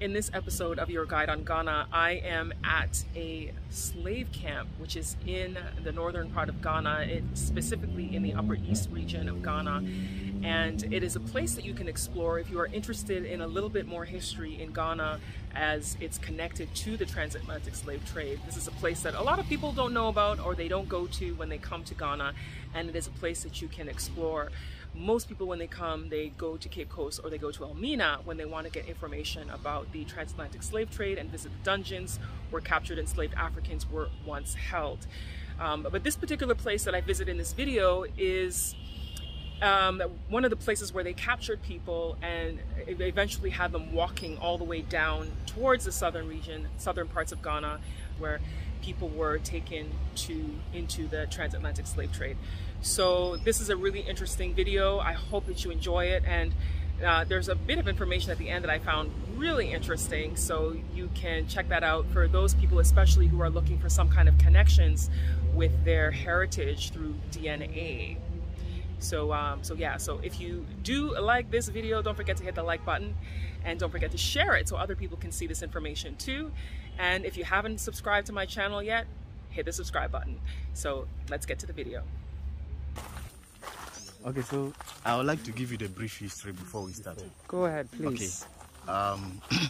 In this episode of Your Guide on Ghana, I am at a slave camp, which is in the northern part of Ghana, specifically in the Upper East region of Ghana. And it is a place that you can explore if you are interested in a little bit more history in Ghana as it's connected to the transatlantic slave trade. This is a place that a lot of people don't know about or they don't go to when they come to Ghana, and it is a place that you can explore. Most people, when they come, they go to Cape Coast or they go to Elmina when they want to get information about the transatlantic slave trade and visit the dungeons where captured enslaved Africans were once held. But this particular place that I visit in this video is one of the places where they captured people and eventually had them walking all the way down towards the southern region, southern parts of Ghana, where people were taken into the transatlantic slave trade. So this is a really interesting video. I hope that you enjoy it, and there's a bit of information at the end that I found really interesting, so you can check that out for those people especially who are looking for some kind of connections with their heritage through DNA. So if you do like this video, don't forget to hit the like button and don't forget to share it so other people can see this information too. And if you haven't subscribed to my channel yet, hit the subscribe button. So let's get to the video. Okay, so I would like to give you the brief history before we start. Go ahead, please. Okay.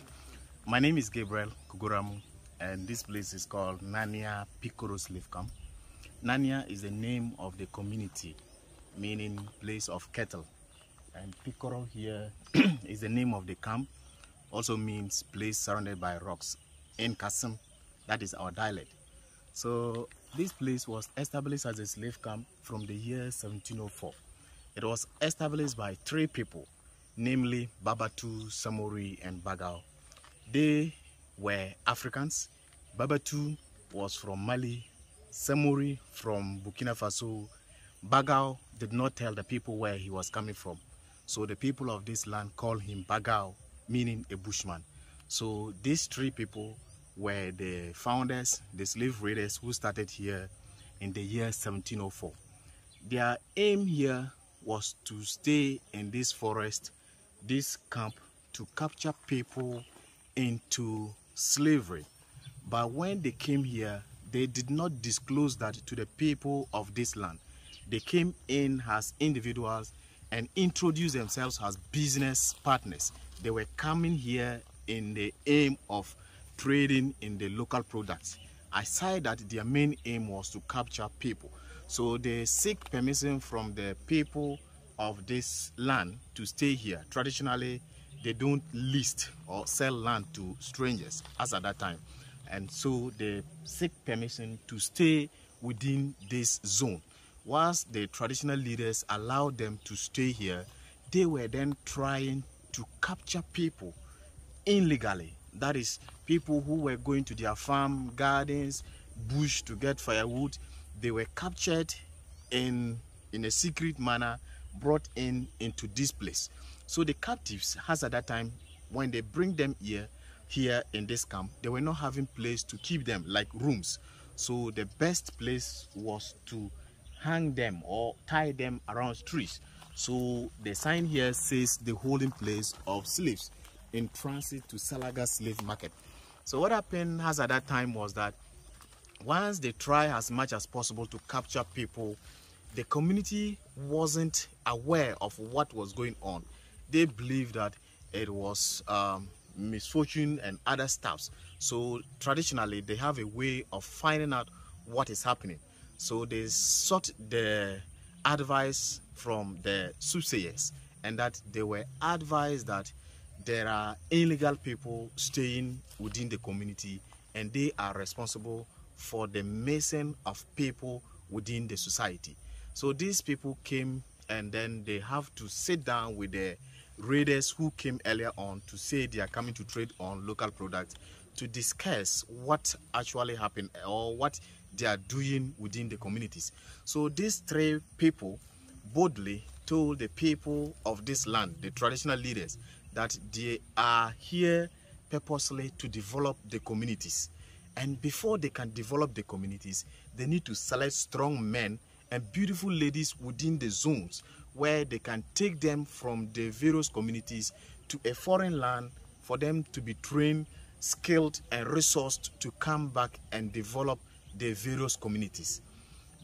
My name is Gabriel Kugoramu, and this place is called Nania Pikworo Slave Camp. Nania is the name of the community, meaning place of cattle, and Pikworo here is the name of the camp, also means place surrounded by rocks in Kasem. That is our dialect. So this place was established as a slave camp from the year 1704. It was established by three people, namely Babatu, Samori, and Bagao. They were Africans. Babatu was from Mali, Samori from Burkina Faso. Bagao did not tell the people where he was coming from, so the people of this land called him Bagao, meaning a bushman. So these three people were the founders, the slave raiders who started here in the year 1704. Their aim here was to stay in this forest, this camp, to capture people into slavery. But when they came here, they did not disclose that to the people of this land. They came in as individuals and introduced themselves as business partners. They were coming here in the aim of trading in the local products. Aside that, their main aim was to capture people. So they seek permission from the people of this land to stay here. Traditionally, they don't lease or sell land to strangers as at that time. And so they seek permission to stay within this zone. Once the traditional leaders allowed them to stay here, they were then trying to capture people illegally. That is, people who were going to their farm, gardens, bush to get firewood. They were captured in a secret manner, brought into this place. So the captives, as at that time, when they bring them here in this camp, they were not having place to keep them, like rooms. So the best place was to hang them or tie them around trees. So the sign here says the holding place of slaves in transit to Salaga slave market. So what happened as at that time was that once they try as much as possible to capture people, the community wasn't aware of what was going on. They believed that it was misfortune and other stuffs. So traditionally, they have a way of finding out what is happening. So they sought the advice from the soothsayers, and that they were advised that there are illegal people staying within the community and they are responsible for the missing of people within the society. So these people came, and then they have to sit down with the raiders who came earlier on to say they are coming to trade on local products, to discuss what actually happened or what they are doing within the communities. So these three people boldly told the people of this land, the traditional leaders, that they are here purposely to develop the communities. And before they can develop the communities, they need to select strong men and beautiful ladies within the zones where they can take them from the various communities to a foreign land for them to be trained, skilled, and resourced to come back and develop the various communities.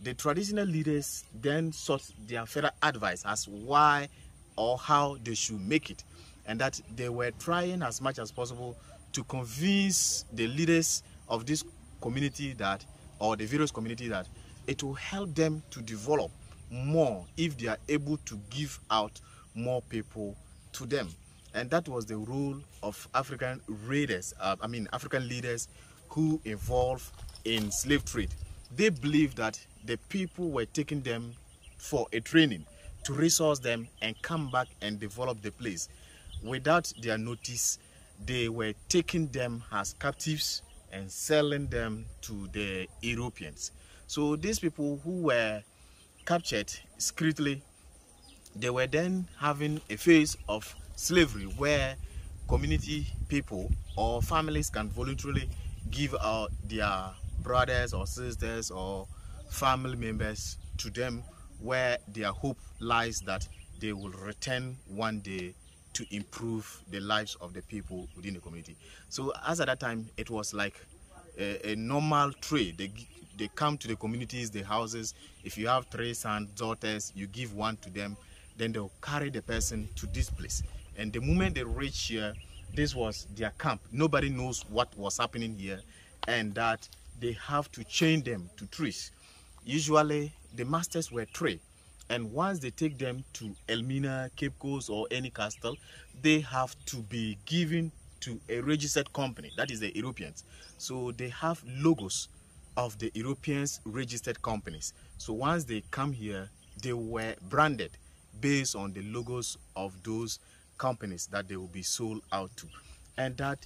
The traditional leaders then sought their further advice as why or how they should make it, and that they were trying as much as possible to convince the leaders of this community that, or the various community, that it will help them to develop more if they are able to give out more people to them. And that was the role of African raiders, African leaders who involved in slave trade. They believed that the people were taking them for a training to resource them and come back and develop the place. Without their notice, they were taking them as captives and selling them to the Europeans. So these people who were captured secretly, they were then having a phase of slavery where community people or families can voluntarily give out their brothers or sisters or family members to them, where their hope lies that they will return one day to improve the lives of the people within the community. So as at that time, it was like a normal trade. They come to the communities, the houses. If you have 3 sons, daughters, you give one to them, then they'll carry the person to this place. And the moment they reach here, this was their camp. Nobody knows what was happening here, and that they have to chain them to trees. Usually the masters were 3, and once they take them to Elmina, Cape Coast, or any castle, they have to be given to a registered company, that is the Europeans. So they have logos of the Europeans registered companies. So once they come here, they were branded based on the logos of those companies that they will be sold out to. And that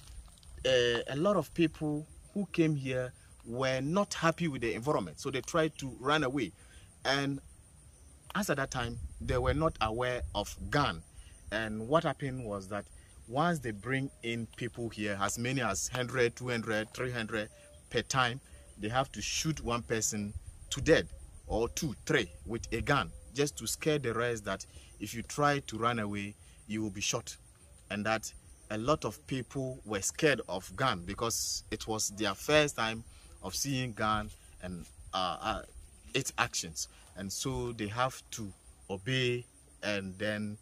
a lot of people who came here were not happy with the environment, so they tried to run away. And as at that time, they were not aware of gun. And what happened was that once they bring in people here, as many as 100, 200, 300 per time, they have to shoot one person to death, or 2, 3 with a gun, just to scare the rest that if you try to run away, you will be shot. And that a lot of people were scared of gun because it was their first time of seeing gun and its actions. And so they have to obey and then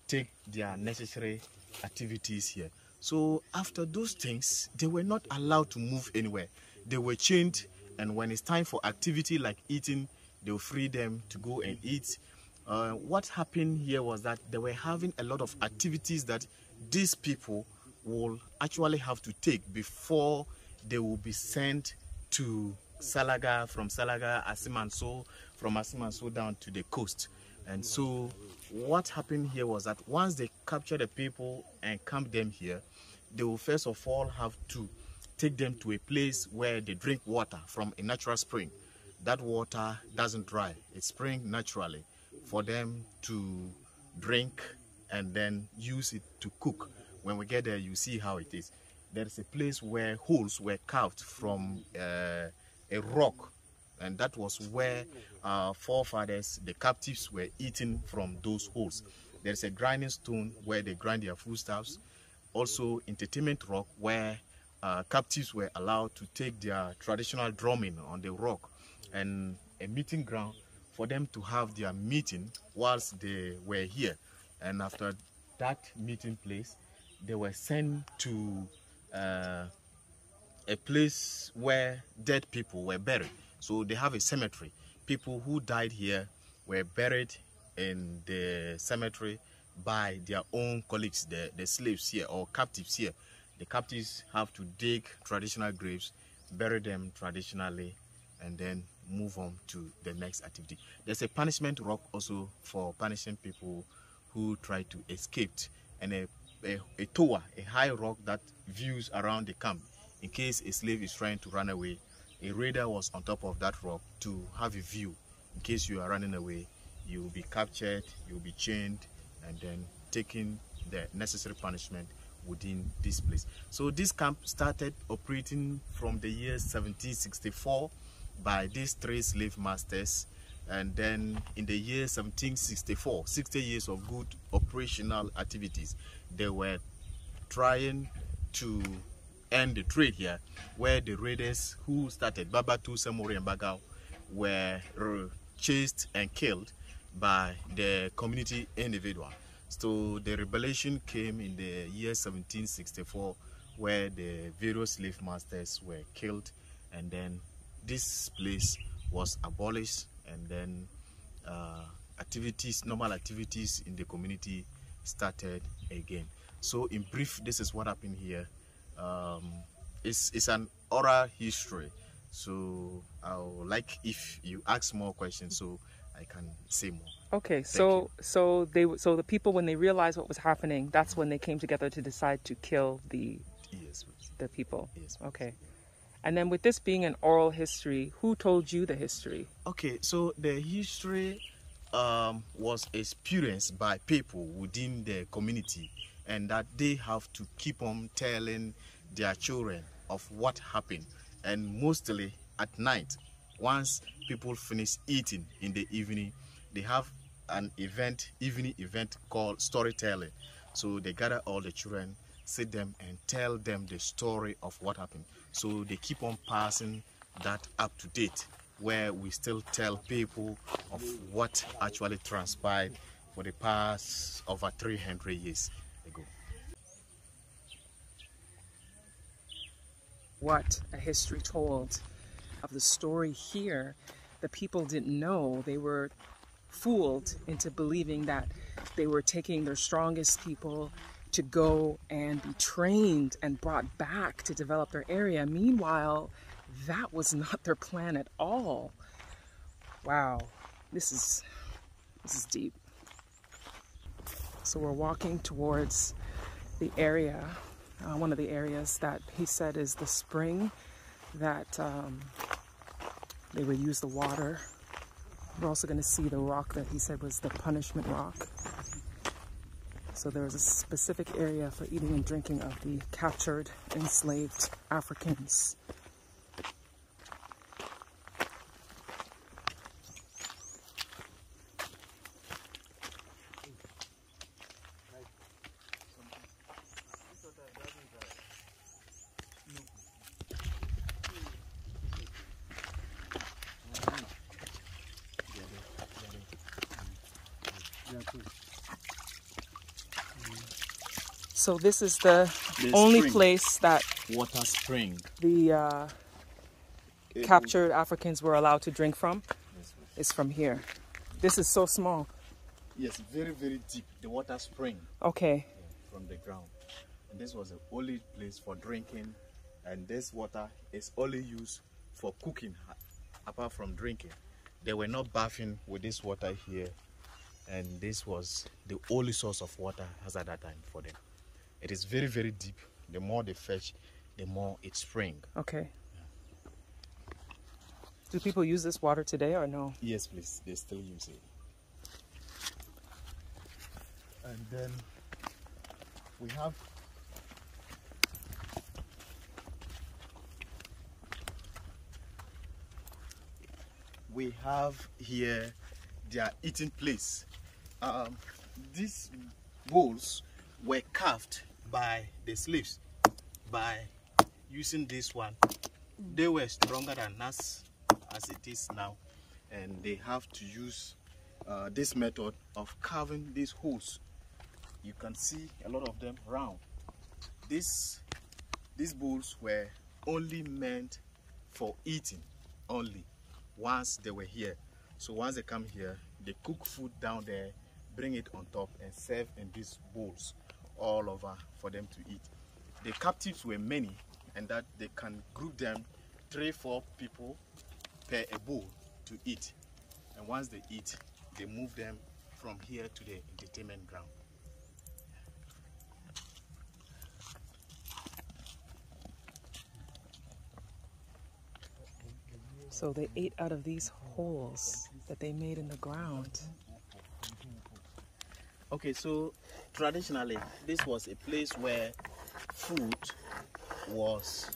take their necessary activities here. So after those things, they were not allowed to move anywhere. They were chained, and when it's time for activity like eating, they will free them to go and eat. What happened here was that they were having a lot of activities that these people will actually have to take before they will be sent to Salaga, from Salaga, Asimanso, from Asimanso down to the coast. And so what happened here was that once they capture the people and camp them here, they will first of all have to take them to a place where they drink water from a natural spring. That water doesn't dry, it springs naturally for them to drink and then use it to cook. When we get there, you see how it is. There is a place where holes were carved from a rock, and that was where our forefathers, the captives, were eating from those holes. There's a grinding stone where they grind their foodstuffs. Also entertainment rock where captives were allowed to take their traditional drumming on the rock, and a meeting ground for them to have their meeting whilst they were here. And after that meeting place, they were sent to a place where dead people were buried. So they have a cemetery. People who died here were buried in the cemetery by their own colleagues, the slaves here or captives here. The captives have to dig traditional graves, bury them traditionally, and then move on to the next activity. There's a punishment rock also for punishing people who try to escape, and a tower, a high rock that views around the camp. In case a slave is trying to run away, a raider was on top of that rock to have a view. In case you are running away, you will be captured, you will be chained, and then taking the necessary punishment within this place. So this camp started operating from the year 1764 by these 3 slave masters, and then in the year 1764, 60 years of good operational activities, they were trying to end the trade here, where the raiders who started Babatu, Samori, and Bagao were chased and killed by the community individual. So the rebellion came in the year 1764, where the various slave masters were killed, and then this place was abolished, and then normal activities in the community started again. So in brief, this is what happened here. It's an oral history, so I would like if you ask more questions so I can say more. Okay, so the people, when they realized what was happening, that's when they came together to decide to kill the people. Yes. Okay. And then with this being an oral history, who told you the history? Okay, so the history was experienced by people within the community, and that they have to keep on telling their children of what happened. And mostly at night, once people finish eating in the evening, they have an evening event called storytelling. So they gather all the children, sit them and tell them the story of what happened. So they keep on passing that up to date, where we still tell people of what actually transpired for the past over 300 years ago. What a history told of the story here. The people didn't know. They were fooled into believing that they were taking their strongest people to go and be trained and brought back to develop their area. Meanwhile, that was not their plan at all. Wow, this is deep. So we're walking towards the area, one of the areas that he said is the spring that they would use the water. We're also going to see the rock that he said was the punishment rock. So there was a specific area for eating and drinking of the captured, enslaved Africans. So this is the only spring. place that Water spring. the captured Africans were allowed to drink from. It's from here. This is so small. Yes, very, very deep. The water spring. Okay. From the ground. And this was the only place for drinking. And this water is only used for cooking, apart from drinking. They were not bathing with this water here. And this was the only source of water as at that time for them. It is very, very deep. The more they fetch, the more it spring. Okay. Do people use this water today or no? Yes, please. They still use it. And then we have here their eating place. These bowls were carved by the slaves by using this one. They were stronger than us as it is now, and they have to use this method of carving these holes. You can see a lot of them round. These bowls were only meant for eating only once they were here. So once they come here, they cook food down there, bring it on top and serve in these bowls all over for them to eat. The captives were many, and that they can group them 3-4 people per a bowl to eat. And once they eat, they move them from here to the entertainment ground. So they ate out of these holes that they made in the ground. Okay, so traditionally, this was a place where food was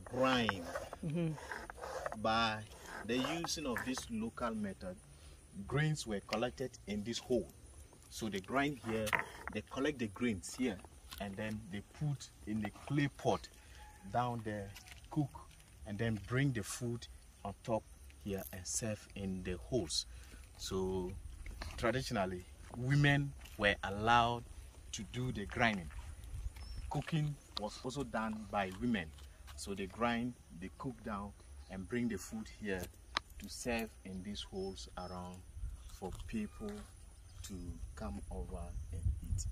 grind by the using of this local method. Grains were collected in this hole. So they grind here, they collect the grains here, and then they put in the clay pot down there, cook, and then bring the food on top here and serve in the holes. So traditionally, women were allowed to do the grinding. Cooking was also done by women. So they grind, they cook down, and bring the food here to serve in these holes around for people to come over and eat.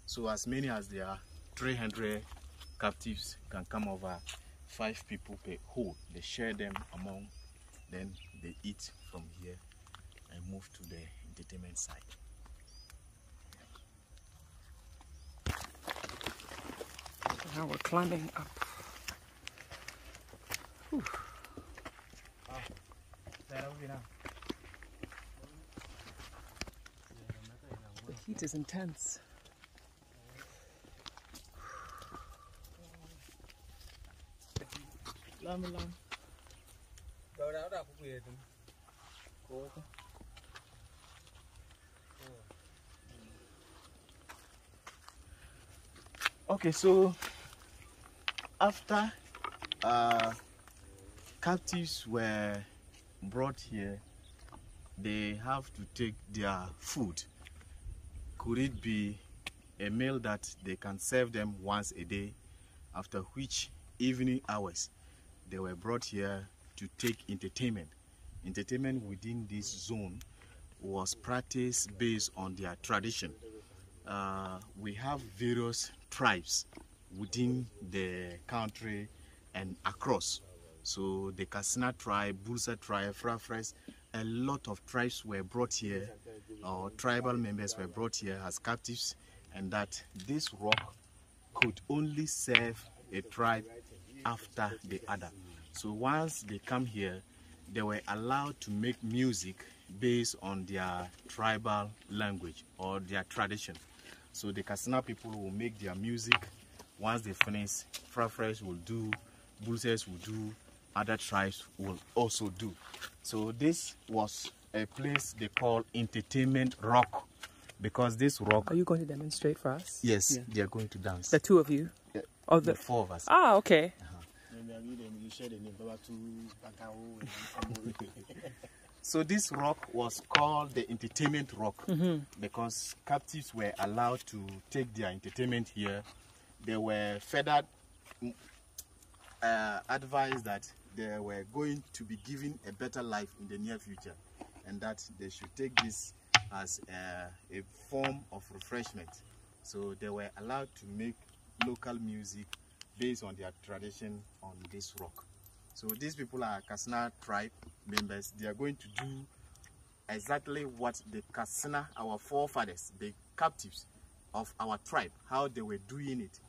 So as many as there are 300 captives can come over, 5 people per hole. They share them among, then they eat from here and move to the entertainment side. Now we're climbing up. Whew. The heat is intense. Okay, so after captives were brought here, they have to take their food. Could it be a meal that they can serve them once a day, after which evening hours they were brought here to take entertainment. Entertainment within this zone was practiced based on their tradition. We have various tribes within the country and across. So the Kassina tribe, Bulsa tribe, Frafres, a lot of tribes were brought here, or tribal members were brought here as captives, and that this rock could only serve a tribe after the other. So once they come here, they were allowed to make music based on their tribal language or their tradition. So the Kassina people will make their music. Once they finish, Frafres will do, Bulses will do, other tribes will also do. So this was a place they call Entertainment Rock, because this rock... Are you going to demonstrate for us? Yes, yeah. They are going to dance. The 2 of you? Yeah, or the 4 of us. Ah, okay. So this rock was called the Entertainment Rock, because captives were allowed to take their entertainment here. They were further advised that they were going to be given a better life in the near future, and that they should take this as a form of refreshment. So they were allowed to make local music based on their tradition on this rock. So these people are Kassina tribe members. They are going to do exactly what the Kassina, our forefathers, the captives of our tribe, how they were doing it.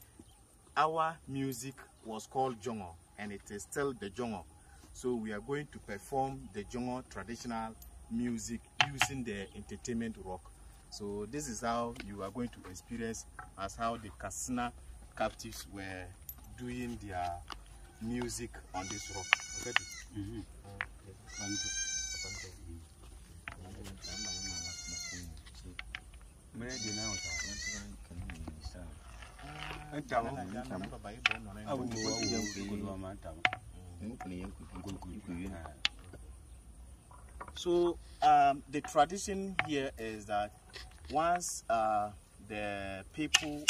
Our music was called Jongo, and it is still the Jongo. So we are going to perform the Jongo traditional music using the entertainment rock. So this is how you are going to experience as how the Kassina captives were doing their music on this rock. Okay? So the tradition here is that once the people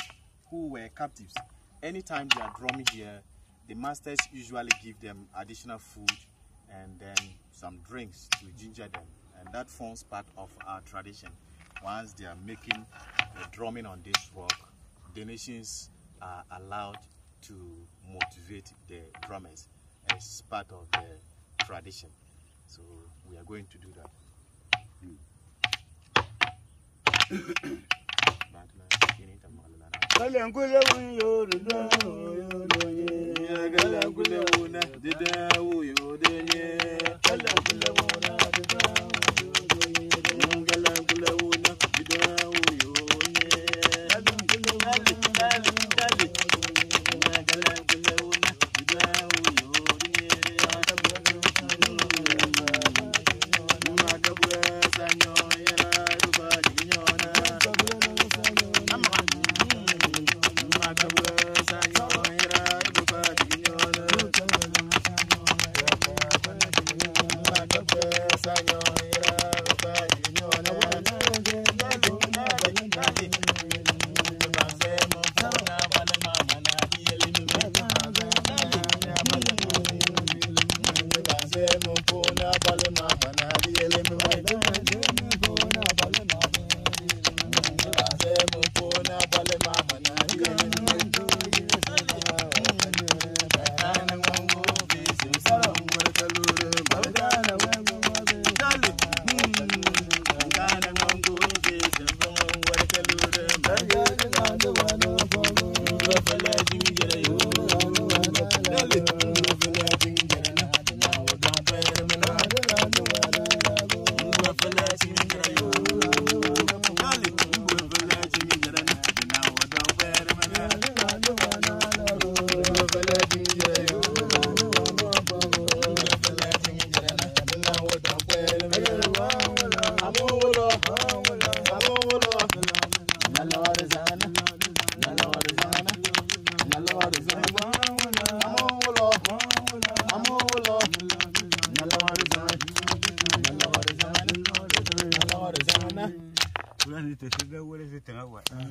who were captives, anytime they are drumming here, the masters usually give them additional food and then some drinks to ginger them, and that forms part of our tradition. Once they are making the drumming on this rock, the nations are allowed to motivate the drummers as part of the tradition. So we are going to do that.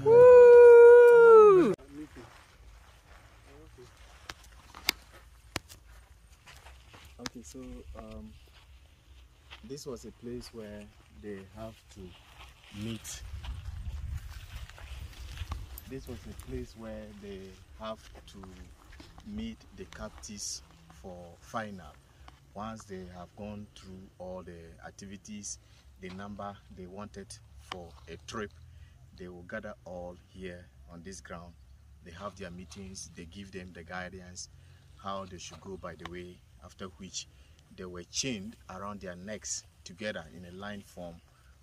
Woo! Okay, so this was a place where they have to meet. This was a place where they have to meet the captives for final. Once they have gone through all the activities, the number they wanted for a trip, they will gather all here on this ground. They have their meetings, they give them the guidance, how they should go by the way, after which they were chained around their necks together in a line form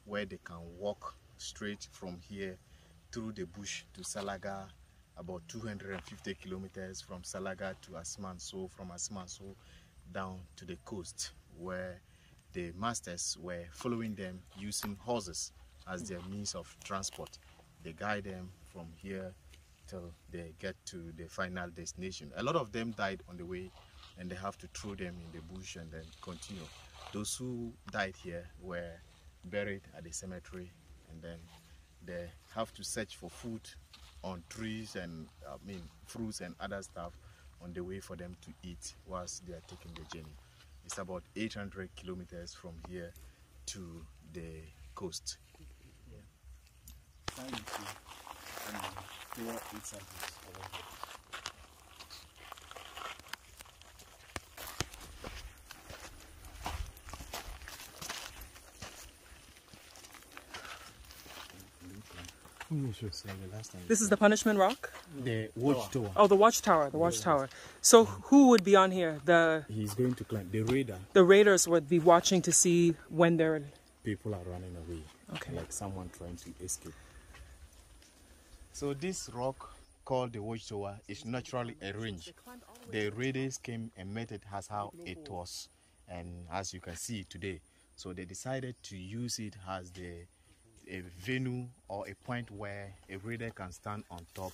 where they can walk straight from here through the bush to Salaga, about 250 kilometers from Salaga to Asmanso, from Asmanso down to the coast, where the masters were following them using horses as their means of transport. They guide them from here till they get to the final destination. A lot of them died on the way, and they have to throw them in the bush and then continue. Those who died here were buried at the cemetery, and then they have to search for food on trees and fruits and other stuff on the way for them to eat whilst they are taking the journey. It's about 800 kilometers from here to the coast. Yeah. This is the Punishment Rock? The watchtower. Oh, the watchtower, the watchtower. So who would be on here? He's going to climb. The raider. The raiders would be watching to see when their people are running away. Okay. Like someone trying to escape. So this rock called the watchtower is naturally arranged. The raiders came and met it as how it was, and as you can see today. So they decided to use it as a venue or a point where a raider can stand on top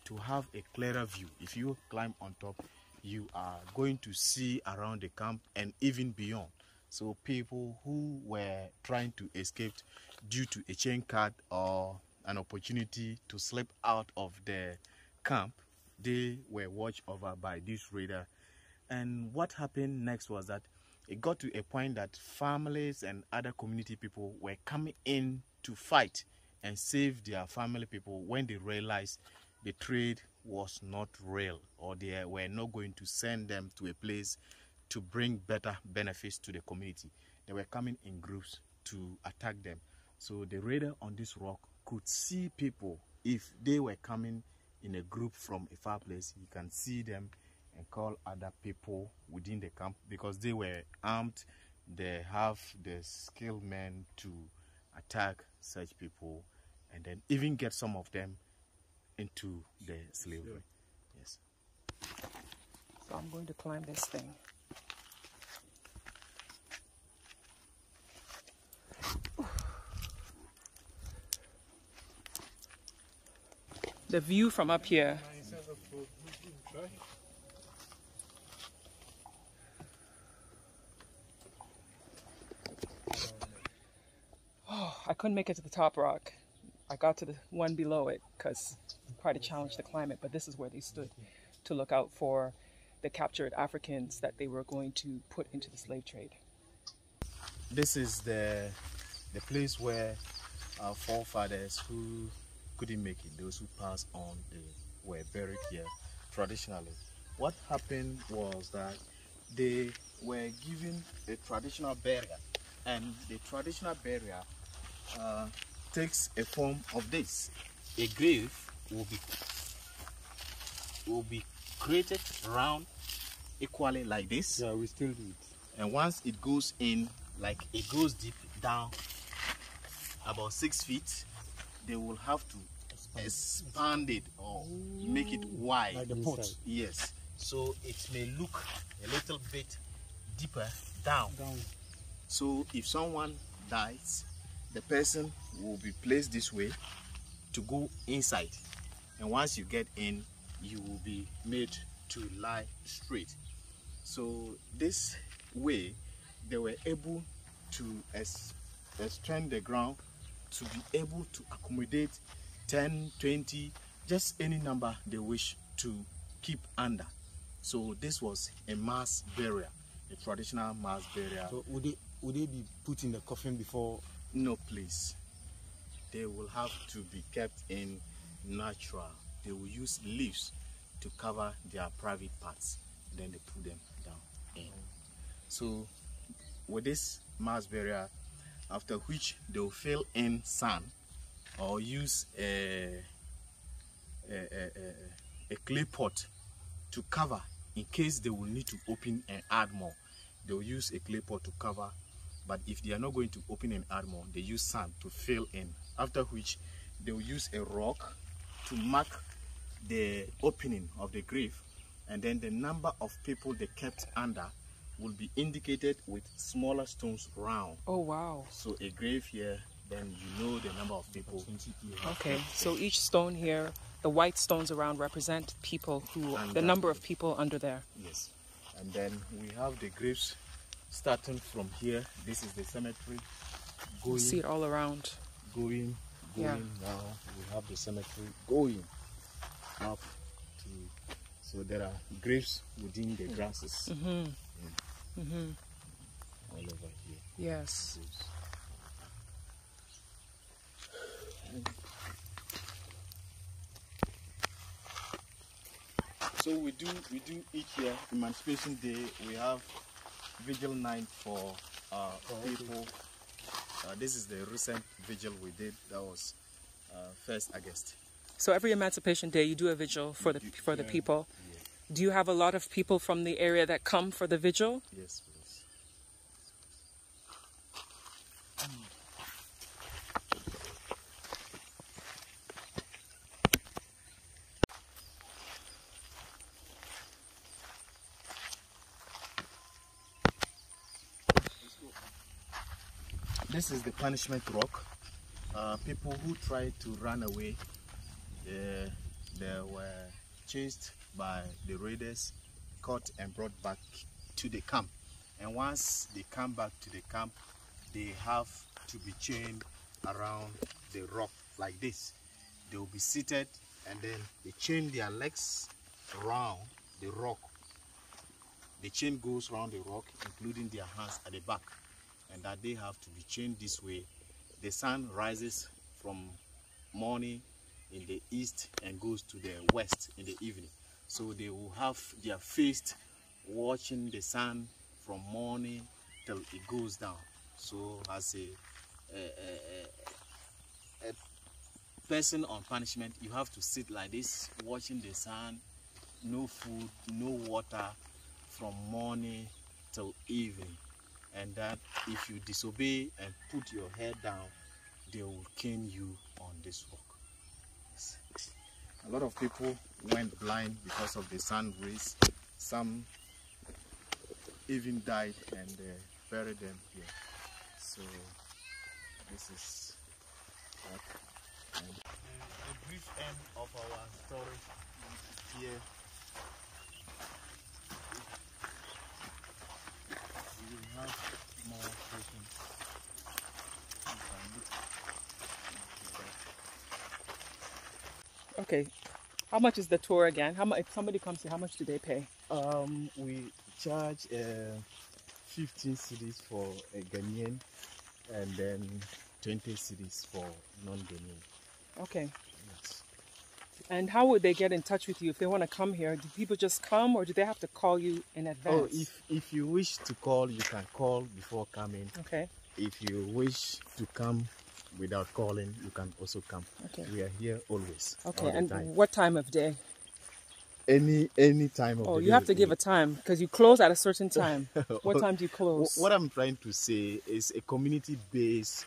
to have a clearer view. If you climb on top, you are going to see around the camp and even beyond. So people who were trying to escape due to a chain cut or an opportunity to slip out of the camp, they were watched over by this raider. And what happened next was that it got to a point that families and other community people were coming in to fight and save their family people when they realized the trade was not real, or they were not going to send them to a place to bring better benefits to the community. They were coming in groups to attack them. So the raider on this rock could see people. If they were coming in a group from a far place, he can see them and call other people within the camp, because they were armed. They have the skilled men to attack such people and then even get some of them into the slavery. Yes. So I'm going to climb this thing. The view from up here. Oh, I couldn't make it to the top rock. I got to the one below it because quite a challenge to climb it, but this is where they stood to look out for the captured Africans that they were going to put into the slave trade. This is the place where our forefathers who couldn't make it, those who passed on, were buried here traditionally. What happened was that they were given a traditional burial, and the traditional burial takes a form of this. A grave will be created round equally like this. Yeah, we still do it. And once it goes in, like it goes deep down about 6 feet, they will have to expand it or make it wide. Like the pot. Yes. So it may look a little bit deeper down. So if someone dies, the person will be placed this way, to go inside, and once you get in, you will be made to lie straight. So this way they were able to extend the ground to be able to accommodate 10, 20, just any number they wish to keep under. So this was a mass burial, a traditional mass burial. So would they be put in the coffin before? No, please. They will have to be kept in natural. They will use leaves to cover their private parts. Then they put them down in. So with this mass burial, after which they will fill in sand or use a clay pot to cover in case they will need to open and add more. They will use a clay pot to cover, but if they are not going to open and add more, they use sand to fill in. After which they will use a rock to mark the opening of the grave, and then the number of people they kept under will be indicated with smaller stones round. Oh wow. So a grave here, then you know the number of people. Okay, so each stone here, the white stones around represent people who, And the number of people under there. Yes. And then we have the graves starting from here. This is the cemetery. You see it all around. Going Yeah. now. We have the cemetery going up to, so there are graves within the grasses. All over here. Yes. So we do each year, Emancipation Day, we have vigil night for people. This is the recent vigil we did. That was 1st August. So every Emancipation Day you do a vigil for the people. Yeah. Do you have a lot of people from the area that come for the vigil? Yes, please. This is the punishment rock. People who tried to run away, they were chased by the raiders, caught and brought back to the camp. And once they come back to the camp, they have to be chained around the rock like this. They will be seated, and then they chain their legs around the rock. The chain goes around the rock, including their hands at the back, and that they have to be chained this way. The sun rises from morning in the east and goes to the west in the evening. So they will have their face watching the sun from morning till it goes down. So as a person on punishment, you have to sit like this, watching the sun, no food, no water from morning till evening. And that if you disobey and put your head down, they will cane you on this rock. A lot of people went blind because of the sun rays. Some even died, and buried them here. So this is that. And a brief end of our story here. We will have more questions. Okay. How much is the tour again? How much, if somebody comes here, how much do they pay? We charge 15 cedis for a Ghanaian, and then 20 cedis for non-Ghanaian. Okay. Yes. And how would they get in touch with you if they want to come here? Do people just come, or do they have to call you in advance? Oh, if you wish to call, you can call before coming. Okay. If you wish to come without calling, you can also come. Okay. We are here always. Okay. All the And time. what time of day? Any time of the Oh, day. you have to give a time because you close at a certain time. What time do you close? What I'm trying to say is a community-based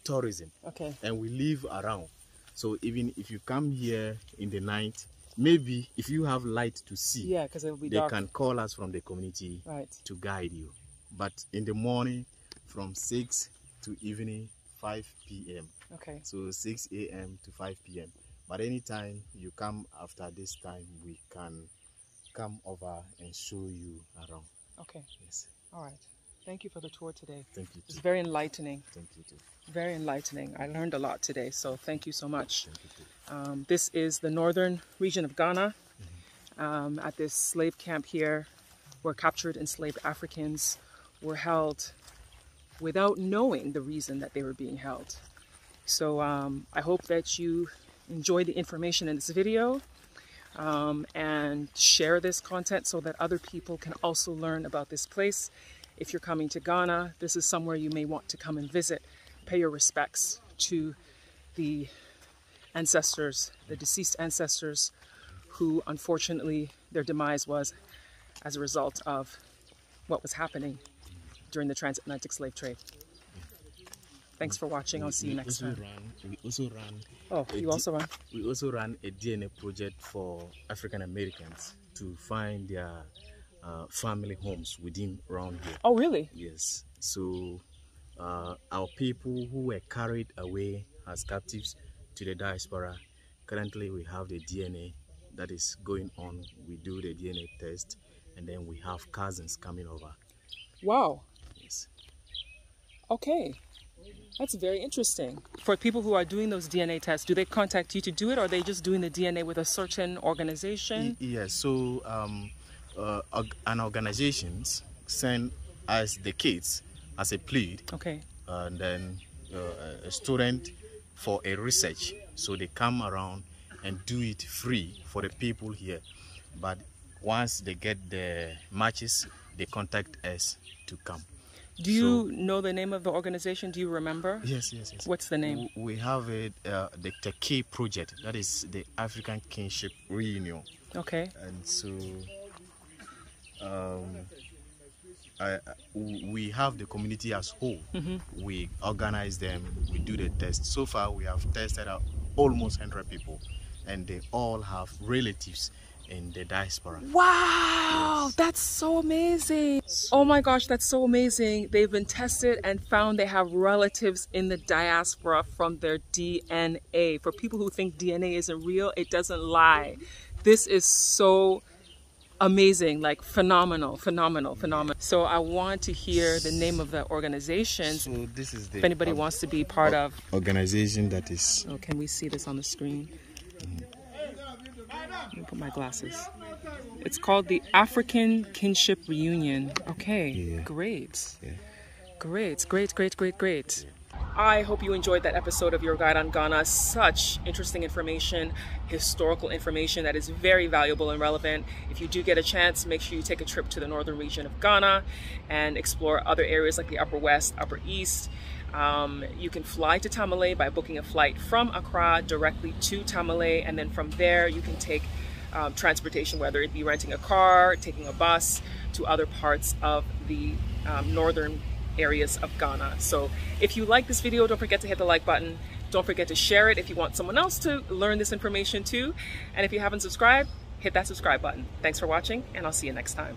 tourism, Okay. and we live around. So even if you come here in the night, maybe if you have light to see, Yeah, because it will be they dark. can call us from the community Right. to guide you. But in the morning, from 6 to evening 5 p.m., Okay. So 6 a.m. to 5 p.m. But anytime you come after this time, we can come over and show you around. Okay. Yes. All right. Thank you for the tour today. Thank you It's too. very enlightening. Thank you too. Very enlightening. I learned a lot today, so thank you so much. Thank you too. This is the northern region of Ghana. At this slave camp here, where captured enslaved Africans were held without knowing the reason that they were being held. So I hope that you enjoy the information in this video and share this content so that other people can also learn about this place. If you're coming to Ghana, this is somewhere you may want to come and visit. Pay your respects to the ancestors, the deceased ancestors, who unfortunately their demise was as a result of what was happening during the transatlantic slave trade. Thanks for watching. I'll see you next time. We also ran. Oh, you also run? We also ran a DNA project for African Americans to find their family homes within around here. Oh, really? Yes. So our people who were carried away as captives to the diaspora, currently we have the DNA that is going on. We do the DNA test, and then we have cousins coming over. Wow. Yes. Okay. That's very interesting. For people who are doing those DNA tests, do they contact you to do it, or are they just doing the DNA with a certain organization? Yes. So an organization send us the kids as a plead, Okay. and then a student for a research. So they come around and do it free for the people here. But once they get the matches, they contact us to come. Do you know the name of the organization? Do you remember? Yes. What's the name? We have the K project. That is the African Kinship Reunion. Okay. And so we have the community as whole. We organize them, we do the test. So far we have tested out almost 100 people, and they all have relatives in the diaspora. Wow, Yes. that's so amazing. Oh my gosh, that's so amazing. They've been tested and found they have relatives in the diaspora from their DNA. For people who think DNA isn't real, it doesn't lie. This is so amazing, like phenomenal. So I want to hear the name of the organization. So this is the If anybody wants to be part of. organization that is. Oh, can we see this on the screen? Let me put my glasses. It's called the African Kinship Reunion. Okay, Yeah. great. Yeah. Great. I hope you enjoyed that episode of Your Guide on Ghana. Such interesting information, historical information that is very valuable and relevant. If you do get a chance, make sure you take a trip to the northern region of Ghana and explore other areas like the Upper West, Upper East. You can fly to Tamale by booking a flight from Accra directly to Tamale, and then from there you can take transportation, whether it be renting a car, taking a bus to other parts of the northern areas of Ghana. So if you like this video, don't forget to hit the like button. Don't forget to share it if you want someone else to learn this information too. And if you haven't subscribed, hit that subscribe button. Thanks for watching, and I'll see you next time.